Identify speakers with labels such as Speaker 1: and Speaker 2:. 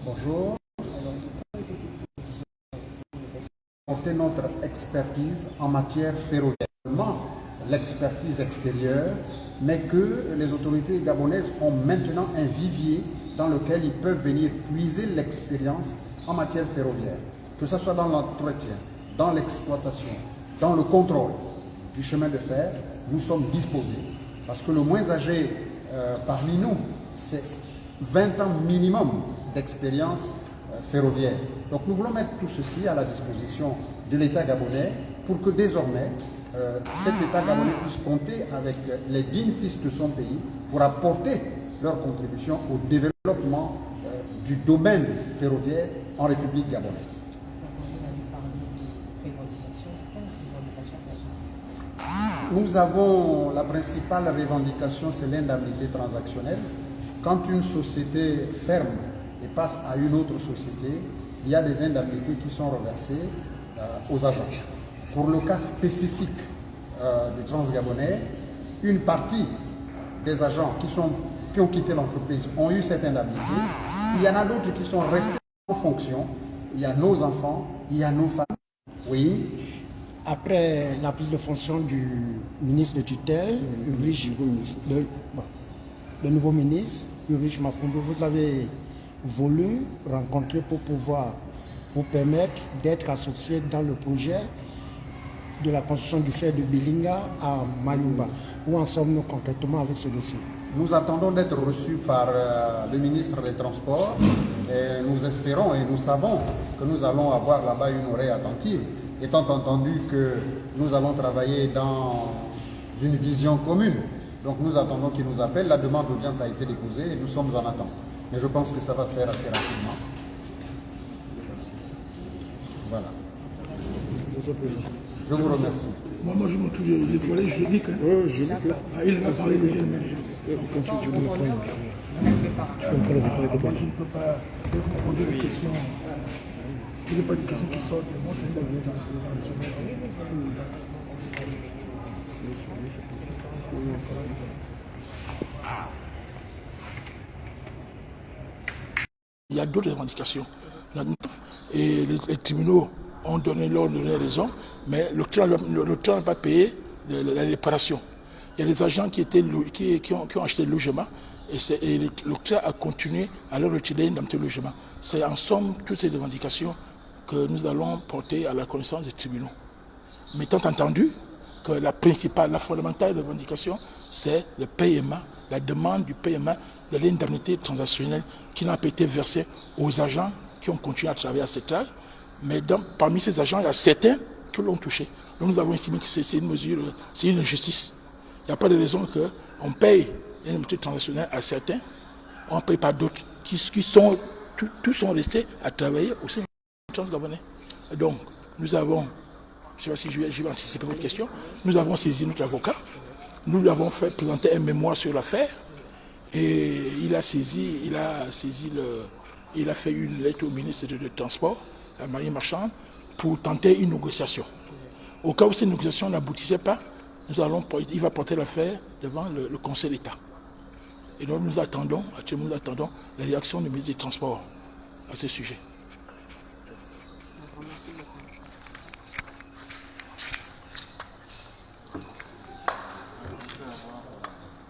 Speaker 1: Bonjour. Porter notre expertise en matière ferroviaire. L'expertise extérieure, mais que les autorités gabonaises ont maintenant un vivier dans lequel ils peuvent venir puiser l'expérience en matière ferroviaire, que ce soit dans l'entretien, dans l'exploitation, dans le contrôle du chemin de fer. Nous sommes disposés, parce que le moins âgé parmi nous, c'est 20 ans minimum d'expérience ferroviaire. Donc nous voulons mettre tout ceci à la disposition de l'État gabonais pour que désormais cet État gabonais puisse compter avec les dignes fils de son pays pour apporter leur contribution au développement du domaine ferroviaire en République gabonaise. Nous avons la principale revendication, c'est l'indemnité transactionnelle. Quand une société ferme et passe à une autre société, il y a des indemnités qui sont reversées aux agents. Pour le cas spécifique du Transgabonais, une partie des agents qui ont quitté l'entreprise ont eu cette indemnité. Il y en a d'autres qui sont restés en fonction. Il y a nos enfants, il y a nos femmes. Oui.
Speaker 2: Après la prise de fonction du ministre de tutelle, le nouveau ministre, Ulrich Mafumbo, vous avez voulu rencontrer pour pouvoir vous permettre d'être associé dans le projet de la construction du fer de Bilinga à Mayumba. Où en sommes-nous concrètement avec ce dossier?
Speaker 1: Nous attendons d'être reçus par le ministre des Transports et nous espérons et nous savons que nous allons avoir là-bas une oreille attentive, étant entendu que nous allons travailler dans une vision commune. Donc nous attendons qu'il nous appelle. La demande d'audience a été déposée et nous sommes en attente. Mais je pense que ça va se faire assez rapidement. Voilà. Je vous remercie.
Speaker 3: Moi je me trouve des volets juridiques.
Speaker 2: Oui, juridique.
Speaker 3: Il m'a parlé de GML.
Speaker 2: Je
Speaker 3: Moi, je ne peux pas vous poser des questions. Il n'y a pas de questions qui sortent de moi, c'est il y a d'autres revendications. Et les tribunaux ont donné raison, mais le client n'a pas payé la réparation. Il y a des agents qui ont acheté le logement et le client a continué à leur retirer l'indemnité de logement. C'est en somme toutes ces revendications que nous allons porter à la connaissance des tribunaux. Mais étant entendu que la principale, la fondamentale revendication, c'est le paiement, la demande du paiement de l'indemnité transactionnelle qui n'a pas été versée aux agents qui ont continué à travailler à cet âge. Mais parmi ces agents, il y a certains qui l'ont touché. Donc nous avons estimé que c'est une mesure, c'est une injustice. Il n'y a pas de raison qu'on paye l'indemnité transactionnelle à certains, on ne paye pas d'autres, tous sont restés à travailler au sein du Transgabonais. Donc nous avons, je ne sais pas si je vais anticiper votre question, nous avons saisi notre avocat, nous lui avons fait présenter un mémoire sur l'affaire et il a fait une lettre au ministre des Transports, la marine marchande, pour tenter une négociation. Au cas où cette négociation n'aboutissait pas, il va porter l'affaire devant le Conseil d'État. Et donc actuellement nous attendons la réaction du ministre des Transports à ce sujet.